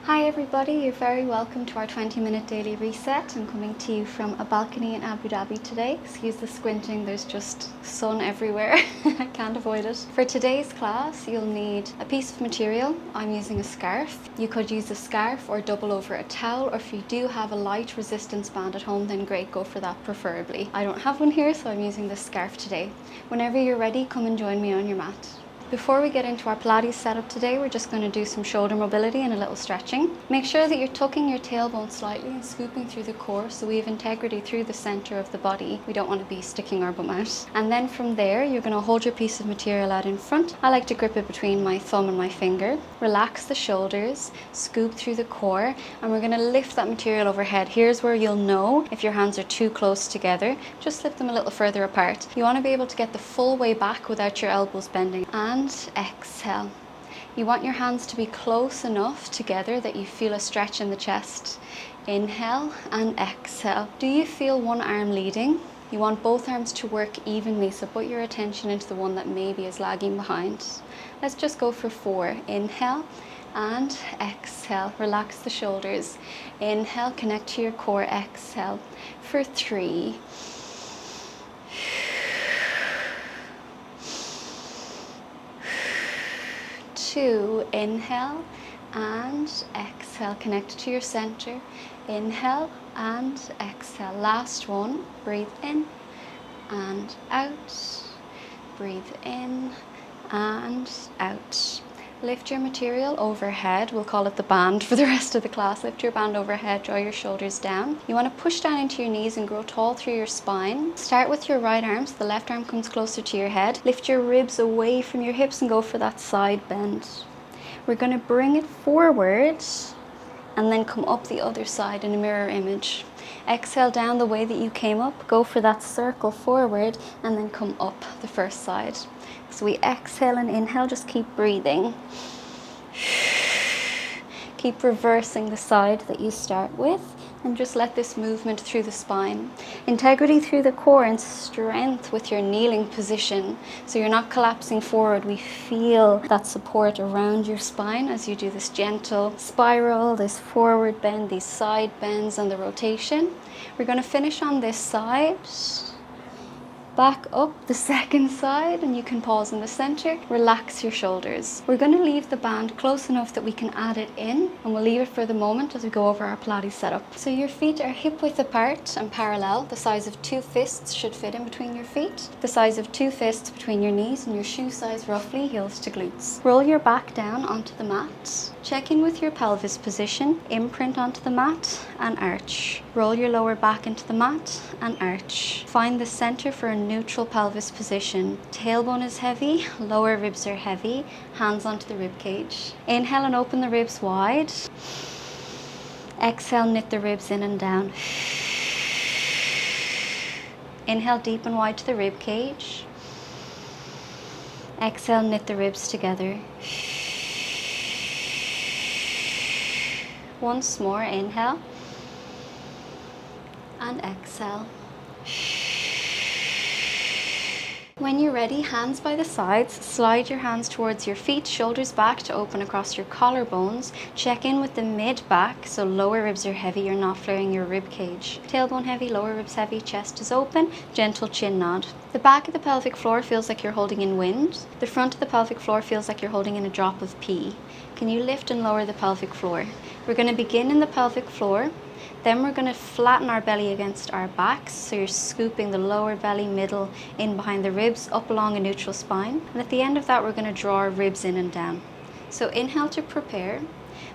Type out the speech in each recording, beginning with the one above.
Hi everybody, you're very welcome to our 20-minute daily reset. I'm coming to you from a balcony in Abu Dhabi today. Excuse the squinting, there's just sun everywhere. I can't avoid it. For today's class, you'll need a piece of material. I'm using a scarf. You could use a scarf or double over a towel, or if you do have a light resistance band at home, then great, go for that preferably. I don't have one here, so I'm using this scarf today. Whenever you're ready, come and join me on your mat. Before we get into our Pilates setup today, we're just going to do some shoulder mobility and a little stretching. Make sure that you're tucking your tailbone slightly and scooping through the core so we have integrity through the center of the body. We don't want to be sticking our bum out. And then from there, you're going to hold your piece of material out in front. I like to grip it between my thumb and my finger. Relax the shoulders, scoop through the core, and we're going to lift that material overhead. Here's where you'll know if your hands are too close together. Just slip them a little further apart. You want to be able to get the full way back without your elbows bending. And exhale. You want your hands to be close enough together that you feel a stretch in the chest. Inhale and exhale. Do you feel one arm leading? You want both arms to work evenly, so put your attention into the one that maybe is lagging behind. Let's just go for 4. Inhale and exhale. Relax the shoulders. Inhale, connect to your core. Exhale. For 3. 2, inhale and exhale, connect to your center. Inhale and exhale. Last one, breathe in and out. Breathe in and out. Lift your material overhead. We'll call it the band for the rest of the class. Lift your band overhead, draw your shoulders down. You want to push down into your knees and grow tall through your spine. Start with your right arm so the left arm comes closer to your head. Lift your ribs away from your hips and go for that side bend. We're going to bring it forward and then come up the other side in a mirror image. Exhale down the way that you came up. Go for that circle forward and then come up the first side. So we exhale and inhale, just keep breathing. Keep reversing the side that you start with and just let this movement through the spine. Integrity through the core and strength with your kneeling position. So you're not collapsing forward. We feel that support around your spine as you do this gentle spiral, this forward bend, these side bends and the rotation. We're going to finish on this side. Back up the second side, and you can pause in the center. Relax your shoulders. We're going to leave the band close enough that we can add it in, and we'll leave it for the moment as we go over our Pilates setup. So your feet are hip width apart and parallel. The size of 2 fists should fit in between your feet. The size of 2 fists between your knees, and your shoe size roughly heels to glutes. Roll your back down onto the mat. Check in with your pelvis position, imprint onto the mat and arch. Roll your lower back into the mat and arch. Find the center for a neutral pelvis position. Tailbone is heavy, lower ribs are heavy, hands onto the rib cage. Inhale and open the ribs wide. Exhale, knit the ribs in and down. Inhale deep and wide to the rib cage. Exhale, knit the ribs together. Once more, inhale and exhale. When you're ready, hands by the sides, slide your hands towards your feet, shoulders back to open across your collarbones. Check in with the mid-back, so lower ribs are heavy, you're not flaring your rib cage. Tailbone heavy, lower ribs heavy, chest is open, gentle chin nod. The back of the pelvic floor feels like you're holding in wind. The front of the pelvic floor feels like you're holding in a drop of pee. Can you lift and lower the pelvic floor? We're going to begin in the pelvic floor. Then we're going to flatten our belly against our backs, so you're scooping the lower belly, middle, in behind the ribs, up along a neutral spine. And at the end of that, we're going to draw our ribs in and down. So inhale to prepare.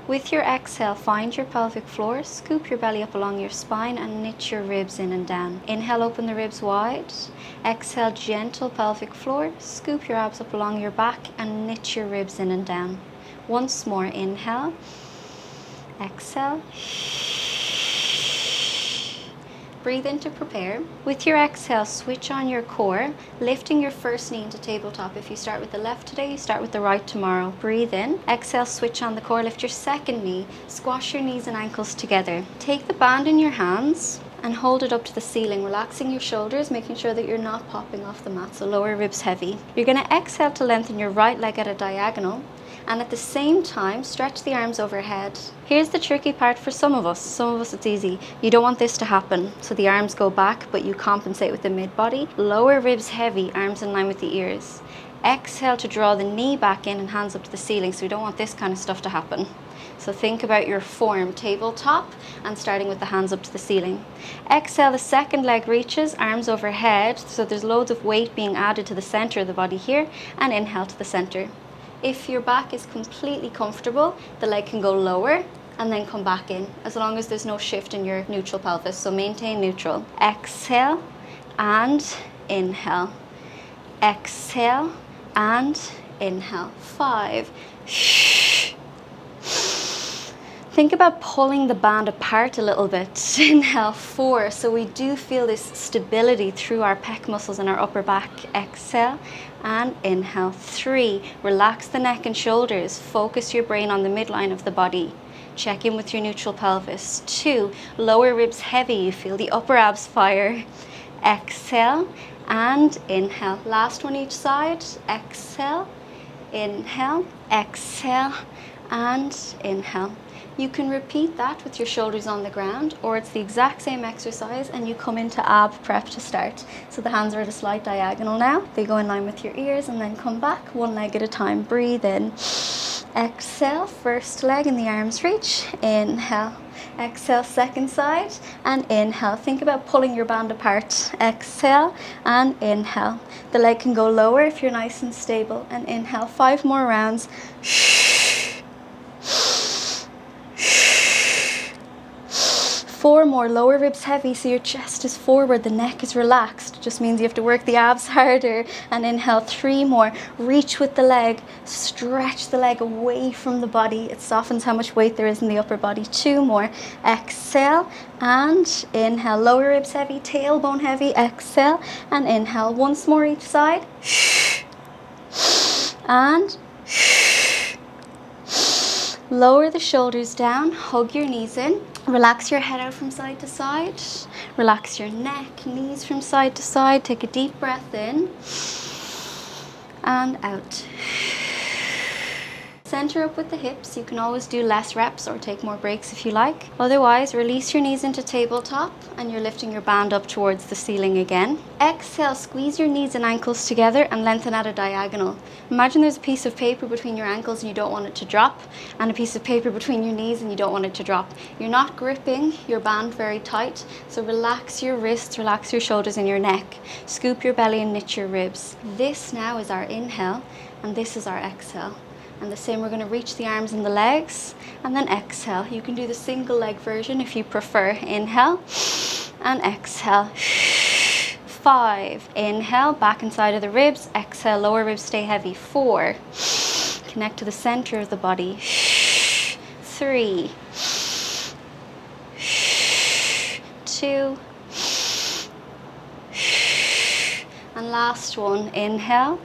With your exhale, find your pelvic floor, scoop your belly up along your spine and knit your ribs in and down. Inhale, open the ribs wide. Exhale, gentle pelvic floor, scoop your abs up along your back and knit your ribs in and down. Once more, inhale, exhale. Breathe in to prepare. With your exhale, switch on your core, lifting your first knee into tabletop. If you start with the left today, you start with the right tomorrow. Breathe in. Exhale, switch on the core, lift your second knee. Squash your knees and ankles together. Take the band in your hands and hold it up to the ceiling, relaxing your shoulders, making sure that you're not popping off the mat, so lower ribs heavy. You're going to exhale to lengthen your right leg at a diagonal And at the same time, stretch the arms overhead. Here's the tricky part for some of us. Some of us it's easy. You don't want this to happen. So the arms go back, but you compensate with the mid-body. Lower ribs heavy, arms in line with the ears. Exhale to draw the knee back in and hands up to the ceiling. So we don't want this kind of stuff to happen. So think about your form, tabletop, and starting with the hands up to the ceiling. Exhale, the second leg reaches, arms overhead. So there's loads of weight being added to the center of the body here, and inhale to the center. If your back is completely comfortable, the leg can go lower and then come back in, as long as there's no shift in your neutral pelvis. So maintain neutral. Exhale and inhale. Exhale and inhale. 5. Think about pulling the band apart a little bit. Inhale, 4. So we do feel this stability through our pec muscles and our upper back. Exhale and inhale. 3. Relax the neck and shoulders. Focus your brain on the midline of the body. Check in with your neutral pelvis. 2. Lower ribs heavy. You feel the upper abs fire. Exhale and inhale. Last one each side. Exhale, inhale, exhale and inhale. You can repeat that with your shoulders on the ground, or it's the exact same exercise and you come into ab prep to start. So the hands are at a slight diagonal now. They go in line with your ears and then come back one leg at a time. Breathe in. Exhale, first leg and the arms reach. Inhale. Exhale, second side and inhale. Think about pulling your band apart. Exhale and inhale. The leg can go lower if you're nice and stable. And inhale. 5 more rounds. 4 more, lower ribs heavy, so your chest is forward, the neck is relaxed. Just means you have to work the abs harder. And inhale. 3 more, reach with the leg, stretch the leg away from the body. It softens how much weight there is in the upper body. 2 more, exhale and inhale. Lower ribs heavy, tailbone heavy, exhale and inhale. Once more each side. And lower the shoulders down, hug your knees in. Relax your head out from side to side. Relax your neck, knees from side to side. Take a deep breath in and out. Center up with the hips. You can always do less reps or take more breaks if you like. Otherwise, release your knees into tabletop and you're lifting your band up towards the ceiling again. Exhale, squeeze your knees and ankles together and lengthen at a diagonal. Imagine there's a piece of paper between your ankles and you don't want it to drop, and a piece of paper between your knees and you don't want it to drop. You're not gripping your band very tight, so relax your wrists, relax your shoulders and your neck. Scoop your belly and knit your ribs. This now is our inhale and this is our exhale. And the same, we're going to reach the arms and the legs and then exhale. You can do the single leg version if you prefer. Inhale and exhale. 5. Inhale, back inside of the ribs. Exhale, lower ribs stay heavy. 4. Connect to the center of the body. 3. 2. And last one. Inhale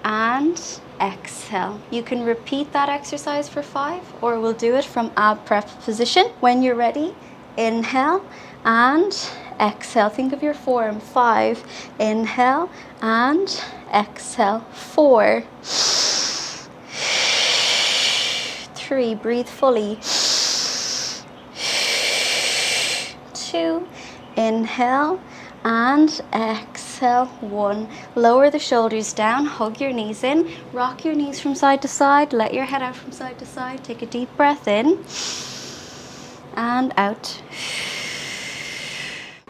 and exhale. You can repeat that exercise for 5, or we'll do it from ab prep position. When you're ready, inhale and exhale. Think of your form. 5. Inhale and exhale. 4. 3. Breathe fully. 2. Inhale and exhale. 1. Lower the shoulders down, hug your knees in, rock your knees from side to side, let your head out from side to side. Take a deep breath in and out.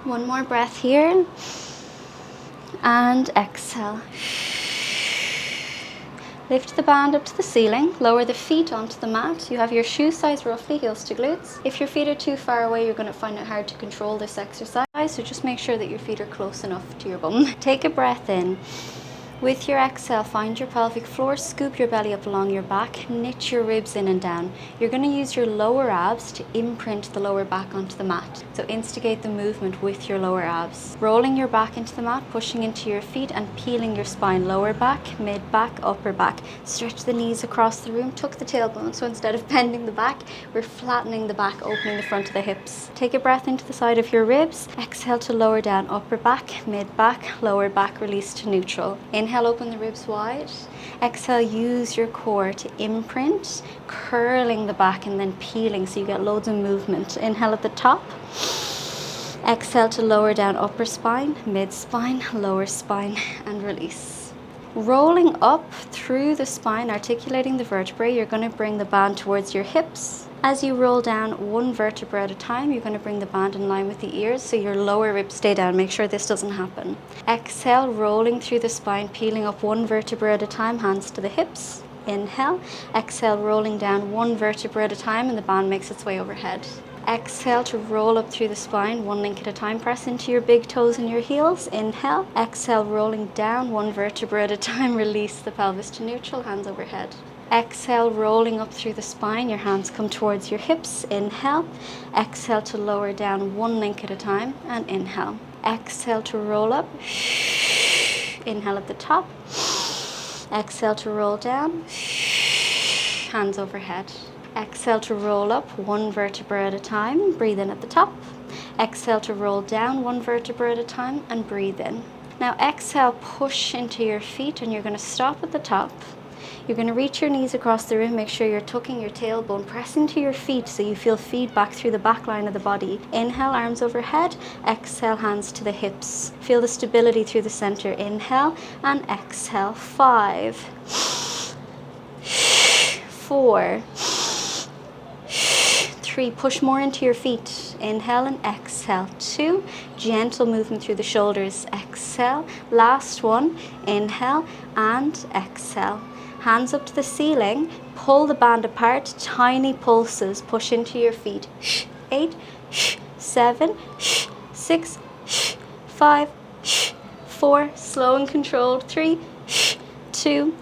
One more breath here and exhale. Lift the band up to the ceiling, lower the feet onto the mat. You have your shoe size roughly, heels to glutes. If your feet are too far away, you're going to find it hard to control this exercise, so just make sure that your feet are close enough to your bum. Take a breath in. With your exhale, find your pelvic floor, scoop your belly up along your back, knit your ribs in and down. You're going to use your lower abs to imprint the lower back onto the mat. So instigate the movement with your lower abs. Rolling your back into the mat, pushing into your feet and peeling your spine. Lower back, mid back, upper back. Stretch the knees across the room, tuck the tailbone. So instead of bending the back, we're flattening the back, opening the front of the hips. Take a breath into the side of your ribs. Exhale to lower down, upper back, mid back, lower back, release to neutral. Inhale, open the ribs wide. Exhale, use your core to imprint, curling the back and then peeling so you get loads of movement. Inhale at the top. Exhale to lower down upper spine, mid spine, lower spine, and release. Rolling up through the spine, articulating the vertebrae, you're going to bring the band towards your hips. As you roll down one vertebra at a time, you're going to bring the band in line with the ears so your lower ribs stay down. Make sure this doesn't happen. Exhale, rolling through the spine, peeling up one vertebra at a time, hands to the hips. Inhale. Exhale, rolling down one vertebra at a time, and the band makes its way overhead. Exhale to roll up through the spine, one link at a time. Press into your big toes and your heels. Inhale. Exhale, rolling down one vertebra at a time. Release the pelvis to neutral, hands overhead. Exhale, rolling up through the spine. Your hands come towards your hips. Inhale. Exhale to lower down one link at a time, and inhale. Exhale to roll up. Inhale at the top. Exhale to roll down. Hands overhead. Exhale to roll up one vertebra at a time. Breathe in at the top. Exhale to roll down one vertebra at a time and breathe in. Now exhale, push into your feet, and you're going to stop at the top. You're going to reach your knees across the room. Make sure you're tucking your tailbone. Press into your feet so you feel feedback through the back line of the body. Inhale, arms overhead. Exhale, hands to the hips. Feel the stability through the center. Inhale and exhale. 5, 4, 3, push more into your feet. Inhale and exhale. 2, gentle movement through the shoulders. Exhale. Last one. Inhale and exhale. Hands up to the ceiling. Pull the band apart. Tiny pulses. Push into your feet. 8, 7, 6, 5, 4. Slow and controlled. 3, 2,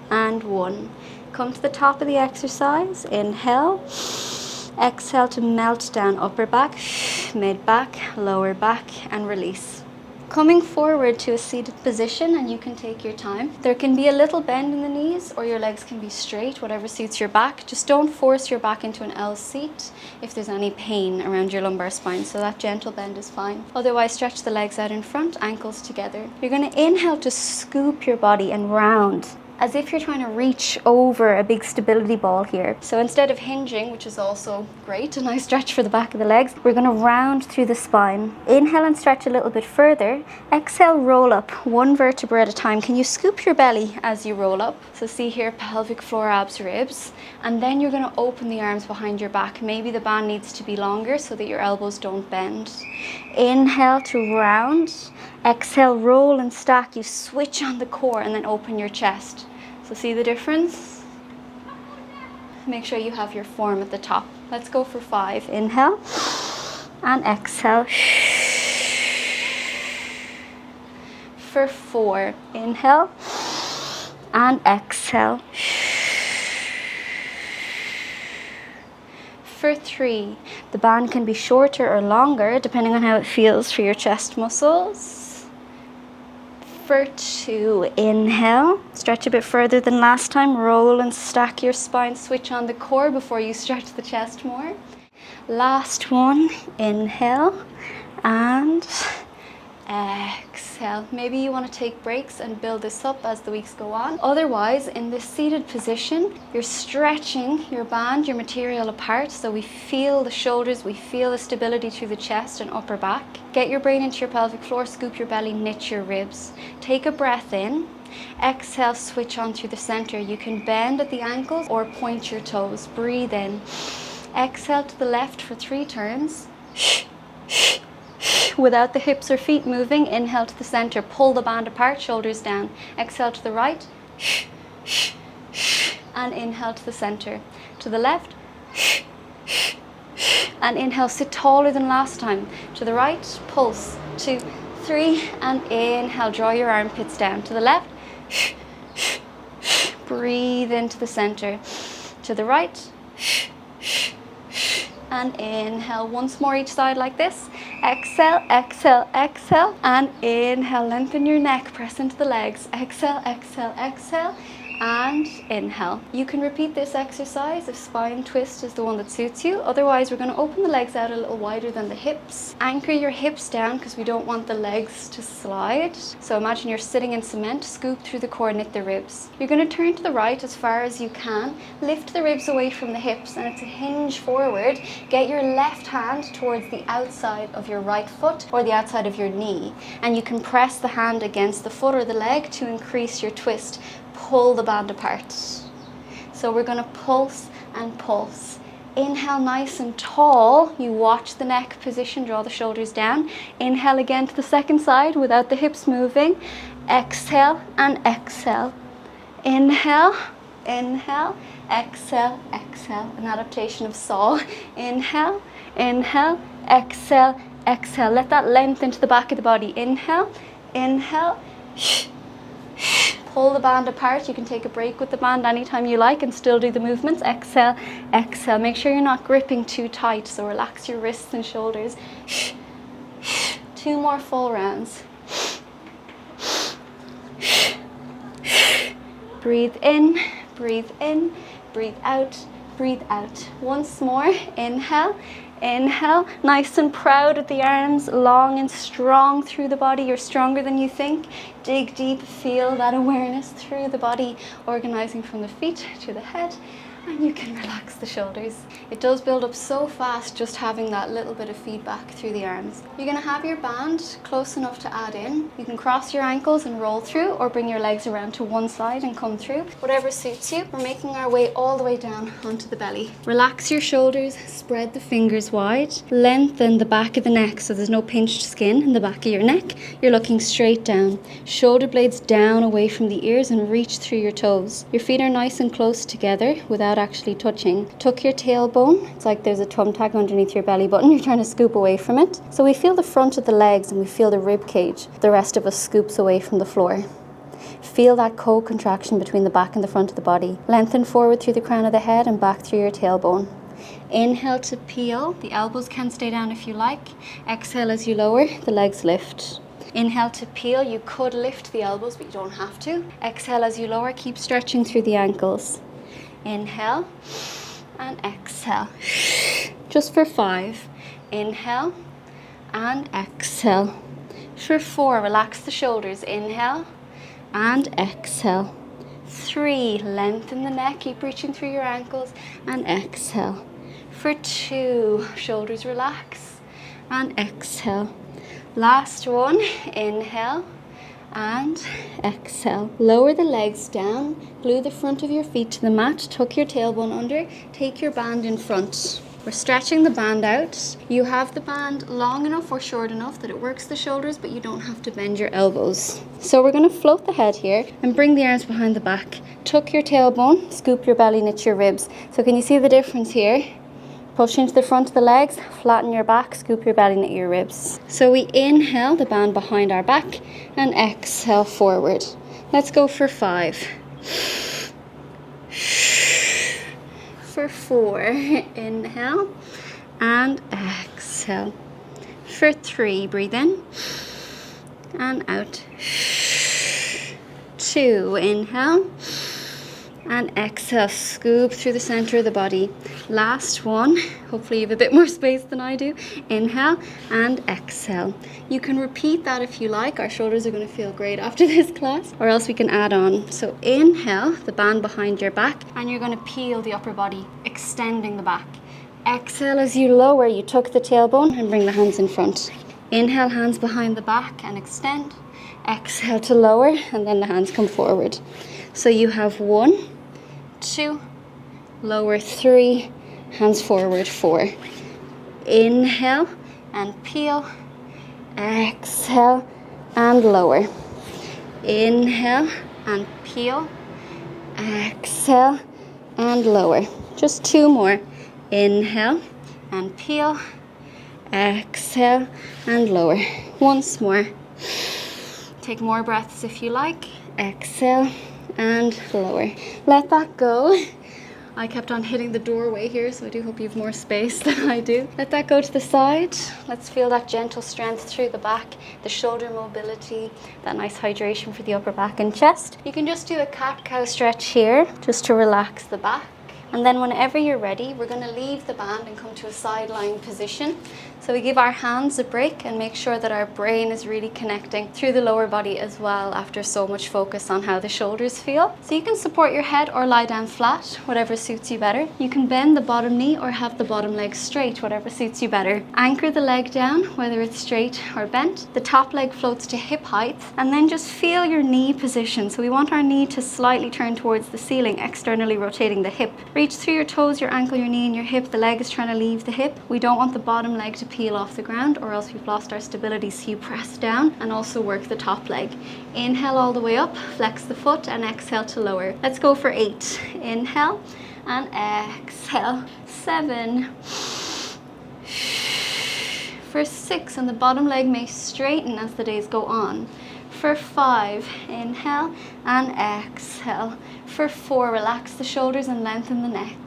and 1. Come to the top of the exercise. Inhale. Exhale to melt down upper back, mid back, lower back, and release. Coming forward to a seated position, and you can take your time. There can be a little bend in the knees, or your legs can be straight, whatever suits your back. Just don't force your back into an L seat if there's any pain around your lumbar spine, so that gentle bend is fine. Otherwise, stretch the legs out in front, ankles together. You're going to inhale to scoop your body and round, as if you're trying to reach over a big stability ball here. So instead of hinging, which is also great, a nice stretch for the back of the legs, we're going to round through the spine. Inhale and stretch a little bit further. Exhale, roll up one vertebra at a time. Can you scoop your belly as you roll up? So see here, pelvic floor, abs, ribs. And then you're going to open the arms behind your back. Maybe the band needs to be longer so that your elbows don't bend. Inhale to round. Exhale, roll and stack. You switch on the core and then open your chest. So see the difference? Make sure you have your form at the top. Let's go for 5. Inhale and exhale. For 4, inhale and exhale. For 3, the band can be shorter or longer depending on how it feels for your chest muscles. For 2, inhale, stretch a bit further than last time, roll and stack your spine, switch on the core before you stretch the chest more. Last one, inhale and exhale. Maybe you want to take breaks and build this up as the weeks go on. Otherwise, in this seated position, you're stretching your band, your material apart, so we feel the shoulders, we feel the stability through the chest and upper back. Get your brain into your pelvic floor, scoop your belly, knit your ribs. Take a breath in. Exhale, switch on through the center. You can bend at the ankles or point your toes. Breathe in. Exhale to the left for 3 turns. Without the hips or feet moving, inhale to the center. Pull the band apart, shoulders down. Exhale to the right. And inhale to the center. To the left. And inhale, sit taller than last time. To the right, pulse. 2, 3, and inhale, draw your armpits down. To the left. Breathe into the center. To the right. And inhale, once more each side like this. Exhale, exhale, exhale, and inhale, lengthen your neck, press into the legs. Exhale, exhale, exhale, and inhale. You can repeat this exercise if spine twist is the one that suits you. Otherwise, we're going to open the legs out a little wider than the hips. Anchor your hips down because we don't want the legs to slide. So imagine you're sitting in cement, scoop through the core, knit the ribs. You're going to turn to the right as far as you can, lift the ribs away from the hips, and it's a hinge forward. Get your left hand towards the outside of your right foot or the outside of your knee, and you can press the hand against the foot or the leg to increase your twist. Pull the band apart. So we're going to pulse and pulse. Inhale nice and tall. You watch the neck position, draw the shoulders down. Inhale again to the second side without the hips moving. Exhale and exhale. Inhale, inhale, exhale, exhale. An adaptation of Saw. Inhale, inhale, exhale, exhale. Let that length into the back of the body. Inhale, inhale. Pull the band apart. You can take a break with the band anytime you like and still do the movements. Exhale, exhale. Make sure you're not gripping too tight, so relax your wrists and shoulders. 2 more full rounds. Breathe in, breathe in, breathe out, breathe out. Once more, inhale. Inhale, nice and proud with the arms, long and strong through the body. You're stronger than you think. Dig deep, feel that awareness through the body, organizing from the feet to the head, and you can relax the shoulders. It does build up so fast just having that little bit of feedback through the arms. You're going to have your band close enough to add in. You can cross your ankles and roll through, or bring your legs around to one side and come through. Whatever suits you. We're making our way all the way down onto the belly. Relax your shoulders, spread the fingers wide, lengthen the back of the neck so there's no pinched skin in the back of your neck. You're looking straight down. Shoulder blades down away from the ears and reach through your toes. Your feet are nice and close together without actually touching. Tuck your tailbone. It's like there's a thumbtack underneath your belly button. You're trying to scoop away from it. So we feel the front of the legs and we feel the rib cage. The rest of us scoops away from the floor. Feel that co-contraction between the back and the front of the body. Lengthen forward through the crown of the head and back through your tailbone. Inhale to peel. The elbows can stay down if you like. Exhale as you lower, the legs lift. Inhale to peel. You could lift the elbows, but you don't have to. Exhale as you lower, keep stretching through the ankles. Inhale and exhale. Just for 5. Inhale and exhale. For 4, relax the shoulders. Inhale and exhale. 3, lengthen the neck, keep reaching through your ankles, and exhale. For 2, shoulders relax and exhale. Last one, inhale and exhale. Lower the legs down, glue the front of your feet to the mat, tuck your tailbone under, take your band in front. We're stretching the band out. You have the band long enough or short enough that it works the shoulders, but you don't have to bend your elbows. So we're going to float the head here and bring the arms behind the back. Tuck your tailbone, scoop your belly, knit your ribs. So can you see the difference here? Push into the front of the legs, flatten your back, scoop your belly, knit your ribs. So we inhale the band behind our back and exhale forward. Let's go for 5. For 4, inhale and exhale. For 3, breathe in and out. 2, inhale and exhale, scoop through the center of the body. Last one, hopefully you have a bit more space than I do. Inhale and exhale. You can repeat that if you like. Our shoulders are going to feel great after this class, or else we can add on. So inhale, the band behind your back, and you're going to peel the upper body, extending the back. Exhale as you lower, you tuck the tailbone and bring the hands in front. Inhale, hands behind the back and extend. Exhale to lower, and then the hands come forward. So you have 1, 2, lower 3, hands forward 4. Inhale and peel. Exhale and lower. Inhale and peel. Exhale and lower. Just 2 more. Inhale and peel. Exhale and lower. Once more. Take more breaths if you like. Exhale and lower. Let that go. I kept on hitting the doorway here, so I do hope you have more space than I do. Let that go to the side. Let's feel that gentle strength through the back, the shoulder mobility, that nice hydration for the upper back and chest. You can just do a cat-cow stretch here, just to relax the back. And then whenever you're ready, we're going to leave the band and come to a side lying position. So we give our hands a break and make sure that our brain is really connecting through the lower body as well after so much focus on how the shoulders feel. So you can support your head or lie down flat, whatever suits you better. You can bend the bottom knee or have the bottom leg straight, whatever suits you better. Anchor the leg down, whether it's straight or bent. The top leg floats to hip height, and then just feel your knee position. So we want our knee to slightly turn towards the ceiling, externally rotating the hip. Reach through your toes, your ankle, your knee and your hip. The leg is trying to leave the hip. We don't want the bottom leg to peel off the ground or else we've lost our stability, so you press down and also work the top leg. Inhale all the way up, flex the foot and exhale to lower. Let's go for 8. Inhale and exhale. 7. For 6, and the bottom leg may straighten as the days go on. For 5, inhale and exhale. For 4, relax the shoulders and lengthen the neck.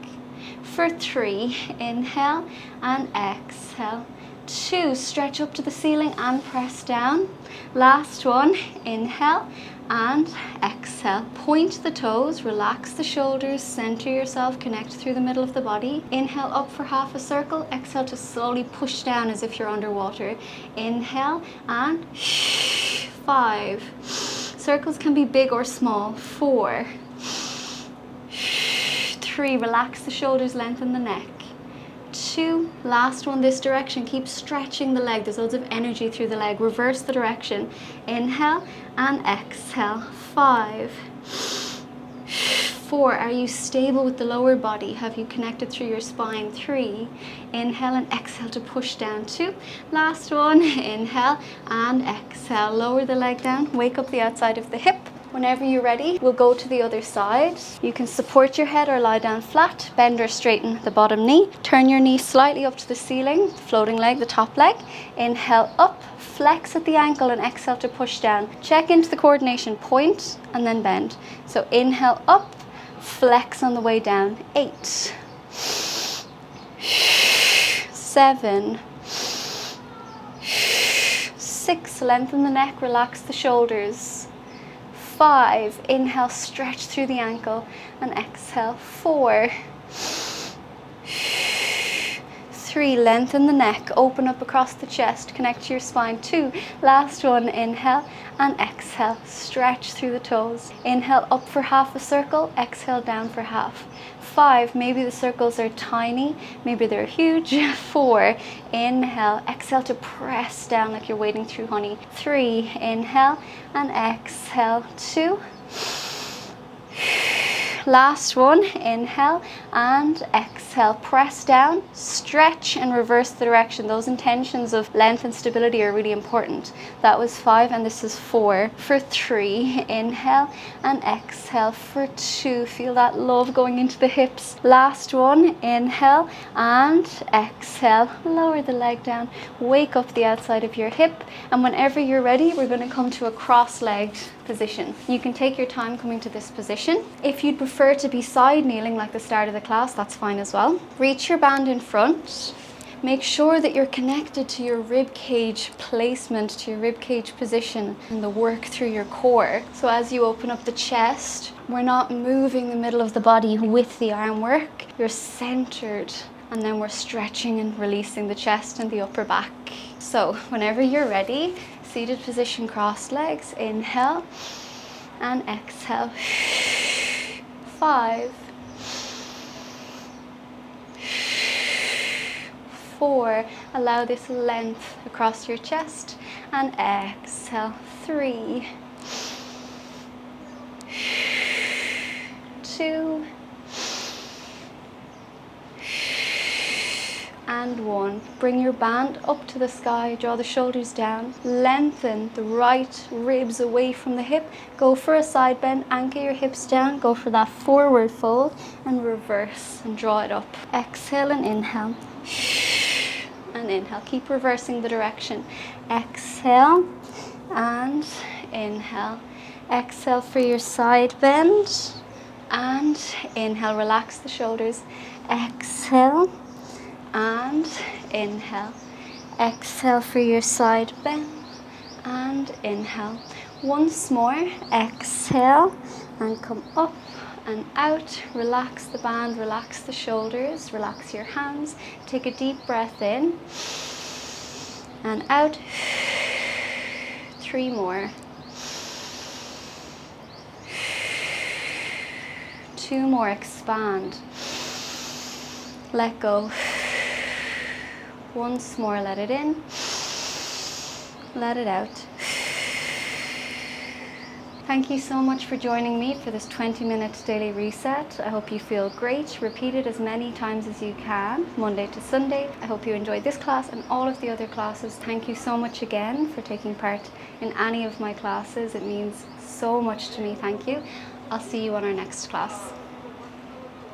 For 3, inhale and exhale. 2, stretch up to the ceiling and press down. Last one, inhale and exhale. Point the toes, relax the shoulders, center yourself, connect through the middle of the body. Inhale up for half a circle, exhale to slowly push down as if you're underwater. Inhale and 5. Circles can be big or small. 4. 3, relax the shoulders, lengthen the neck. 2, last one this direction, keep stretching the leg, there's loads of energy through the leg. Reverse the direction, inhale and exhale. 5. 4, are you stable with the lower body? Have you connected through your spine? 3, inhale and exhale to push down. 2, last one, inhale and exhale. Lower the leg down, wake up the outside of the hip. Whenever you're ready, we'll go to the other side. You can support your head or lie down flat, bend or straighten the bottom knee. Turn your knee slightly up to the ceiling, floating leg, the top leg. Inhale up, flex at the ankle and exhale to push down. Check into the coordination, point and then bend. So inhale up, flex on the way down. 8. 7. 6, lengthen the neck, relax the shoulders. 5, inhale, stretch through the ankle and exhale. 4. 3, lengthen the neck, open up across the chest, connect to your spine. 2, last one, inhale and exhale, stretch through the toes. Inhale up for half a circle, exhale down for half. 5, maybe the circles are tiny, maybe they're huge. 4, inhale, exhale to press down like you're wading through honey. 3, inhale and exhale. 2, last one, inhale and exhale. Press down, stretch and reverse the direction. Those intentions of length and stability are really important. That was 5 and this is 4. For 3, inhale and exhale. For 2, feel that love going into the hips. Last one, inhale and exhale. Lower the leg down, wake up the outside of your hip, and whenever you're ready, we're going to come to a cross-legged position. You can take your time coming to this position. If you'd prefer to be side kneeling like the start of the class, that's fine as well. Reach your band in front. Make sure that you're connected to your rib cage placement, to your rib cage position, and the work through your core. So as you open up the chest, we're not moving the middle of the body with the arm work. You're centered, and then we're stretching and releasing the chest and the upper back. So whenever you're ready, seated position, crossed legs, inhale and exhale. 5, 4, allow this length across your chest and exhale. 3, 2, and 1. Bring your band up to the sky, draw the shoulders down, lengthen the right ribs away from the hip, go for a side bend, anchor your hips down, go for that forward fold and reverse and draw it up. Exhale and inhale. And inhale, keep reversing the direction. Exhale and inhale. Exhale for your side bend and inhale, relax the shoulders. Exhale and inhale. Exhale for your side bend and inhale. Once more, exhale and come up and out. Relax the band, relax the shoulders, relax your hands. Take a deep breath in and out. 3 more. 2 more, expand. Let go. Once more, let it in. Let it out. Thank you so much for joining me for this 20-minute daily reset. I hope you feel great. Repeat it as many times as you can, Monday to Sunday. I hope you enjoyed this class and all of the other classes. Thank you so much again for taking part in any of my classes. It means so much to me. Thank you. I'll see you on our next class.